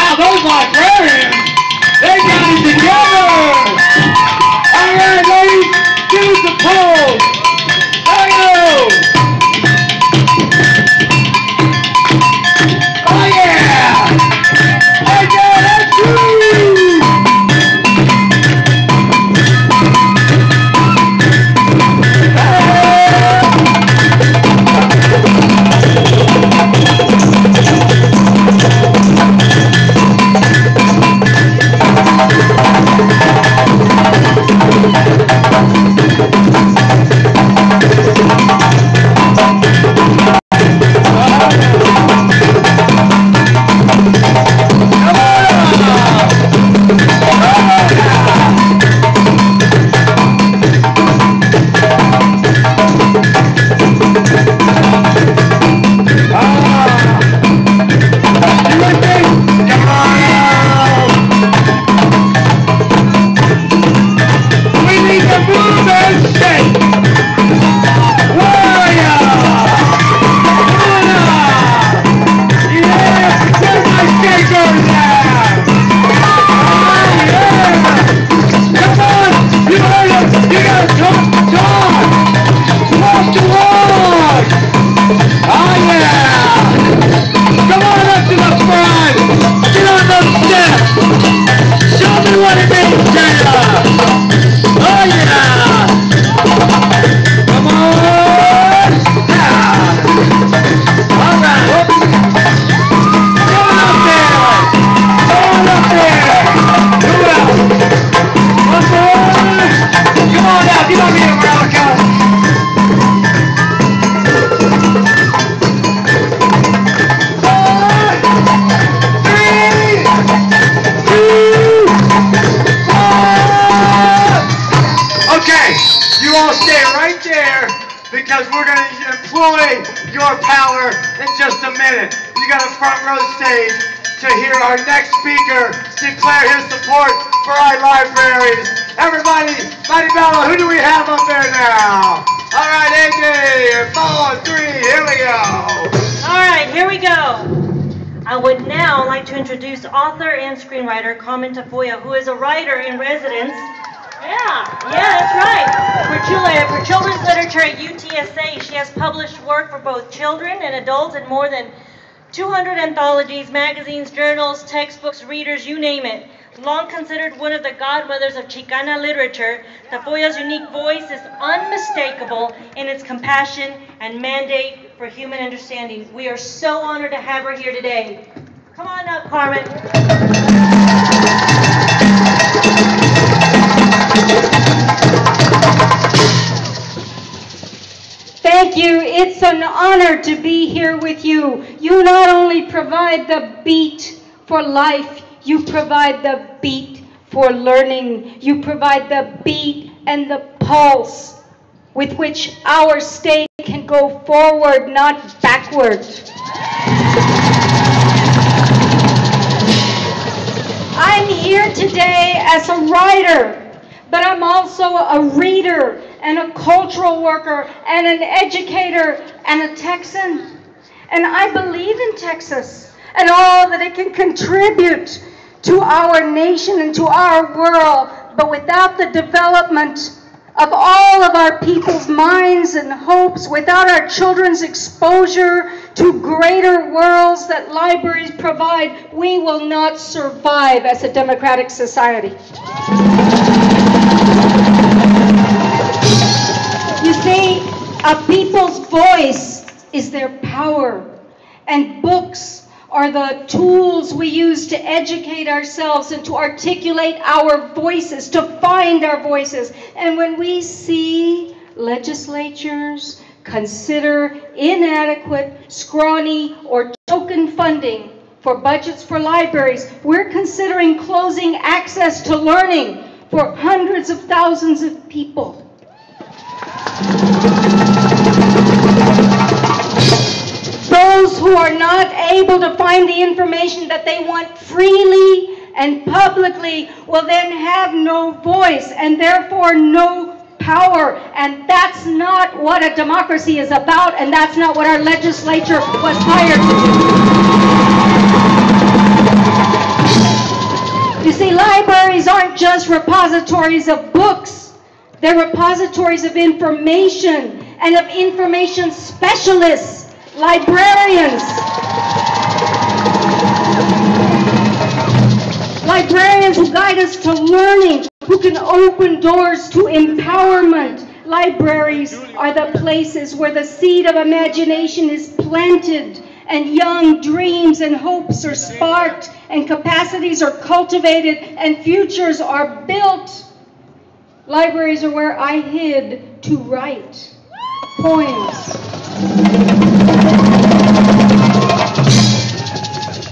wow, those librarians, they got it together. All right, ladies, give us a pose. There you go. Oh, yeah. Right there, that's you. Because we're going to employ your power in just a minute. You got a front row stage to hear our next speaker declare his support for our libraries. Everybody, Mighty Bella, who do we have up there now? All right, AJ, follow on 3, here we go. All right, here we go. I would now like to introduce author and screenwriter Carmen Tafoya, who is a writer in residence. Yeah, that's right. For children's literature at UTSA, she has published work for both children and adults in more than 200 anthologies, magazines, journals, textbooks, readers, you name it. Long considered one of the godmothers of Chicana literature, Tafoya's unique voice is unmistakable in its compassion and mandate for human understanding. We are so honored to have her here today. Come on up, Carmen. Thank you. It's an honor to be here with you. You not only provide the beat for life, you provide the beat for learning. You provide the beat and the pulse with which our state can go forward, not backward. I'm here today as a writer, but I'm also a reader and a cultural worker and an educator and a Texan. And I believe in Texas and all that it can contribute to our nation and to our world. But without the development of all of our people's minds and hopes, without our children's exposure to greater worlds that libraries provide, we will not survive as a democratic society. You see, a people's voice is their power, and books are the tools we use to educate ourselves and to articulate our voices, to find our voices. And when we see legislatures consider inadequate, scrawny, or token funding for budgets for libraries, we're considering closing access to learning for hundreds of thousands of people. Those who are not able to find the information that they want freely and publicly will then have no voice and therefore no power. And that's not what a democracy is about, and that's not what our legislature was hired to do. just repositories of books. They're repositories of information and of information specialists, librarians. Librarians who guide us to learning, who can open doors to empowerment. Libraries are the places where the seed of imagination is planted and young dreams and hopes are sparked and capacities are cultivated and futures are built. Libraries are where I hid to write poems.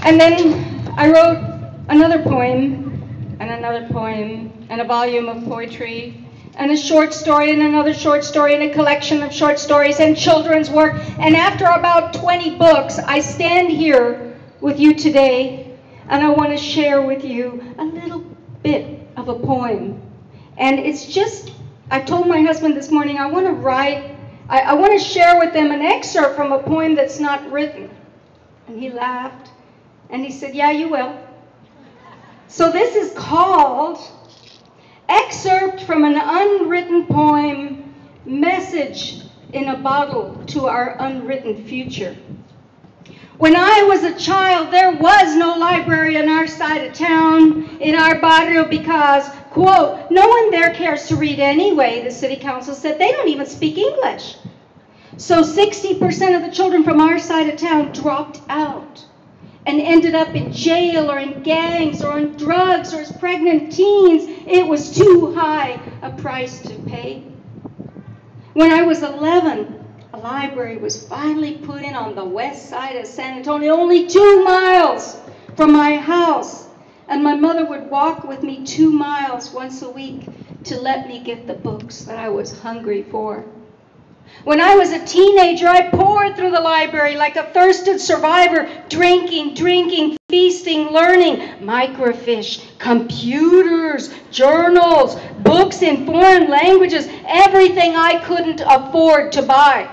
And then I wrote another poem, and another poem, and a volume of poetry, and a short story, and another short story, and a collection of short stories, and children's work. And after about 20 books, I stand here with you today, and I want to share with you a little bit of a poem. And it's just, I told my husband this morning, I want to write, I want to share with them an excerpt from a poem that's not written. And he laughed, and he said, yeah, you will. So this is called Excerpt from an Unwritten Poem, Message in a Bottle to Our Unwritten Future. When I was a child, there was no library on our side of town, in our barrio, because, quote, no one there cares to read anyway, the city council said. They don't even speak English. So 60% of the children from our side of town dropped out and ended up in jail or in gangs or on drugs or as pregnant teens. It was too high a price to pay. When I was 11, a library was finally put in on the west side of San Antonio, only 2 miles from my house. And my mother would walk with me 2 miles once a week to let me get the books that I was hungry for. When I was a teenager, I poured through the library like a thirsted survivor, drinking, feasting, learning, microfiche, computers, journals, books in foreign languages, everything I couldn't afford to buy.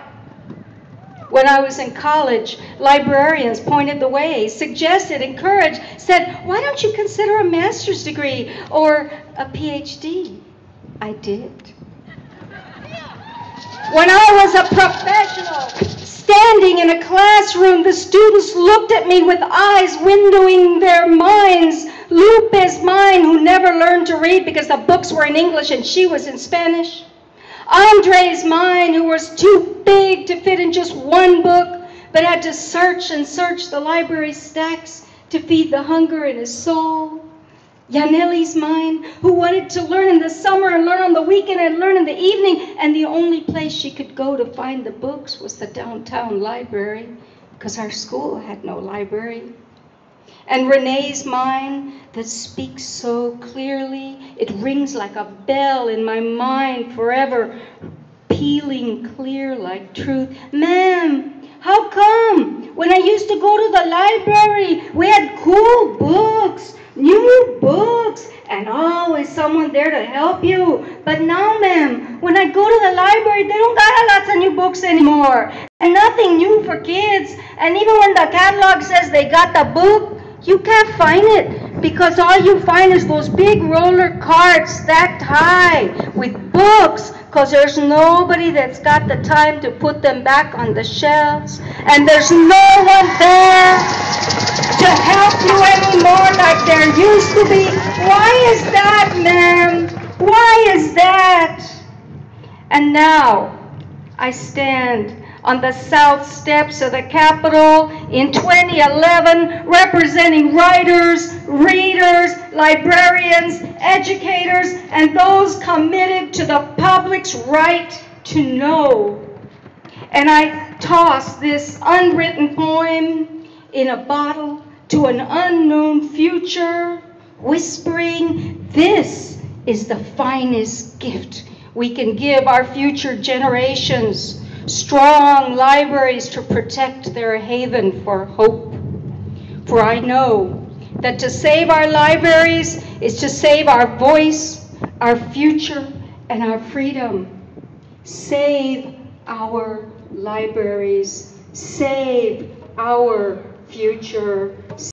When I was in college, librarians pointed the way, suggested, encouraged, said, why don't you consider a master's degree or a PhD? I did. When I was a professional, standing in a classroom, the students looked at me with eyes windowing their minds. Lupe's mine, who never learned to read because the books were in English and she was in Spanish. Andre's mine, who was too big to fit in just one book, but had to search and search the library stacks to feed the hunger in his soul. Yaneli's mine, who wanted to learn in the summer and learn on the weekend and learn in the evening, and the only place she could go to find the books was the downtown library, because our school had no library. And Renee's mine, that speaks so clearly, it rings like a bell in my mind forever, pealing clear like truth. Ma'am, how come when I used to go to the library, we had cool books, new books, and always someone there to help you? But now, ma'am, when I go to the library, they don't got lots of new books anymore, and nothing new for kids. And even when the catalog says they got the book, you can't find it, because all you find is those big roller carts stacked high with books, because there's nobody that's got the time to put them back on the shelves, and there's no one there to help you anymore like there used to be. Why is that, ma'am? Why is that? And now I stand on the south steps of the Capitol in 2011, representing writers, readers, librarians, educators, and those committed to the public's right to know. And I toss this unwritten poem in a bottle to an unknown future, whispering, this is the finest gift we can give our future generations. Strong libraries to protect their haven for hope. For I know that to save our libraries is to save our voice, our future, and our freedom. Save our libraries. Save our future.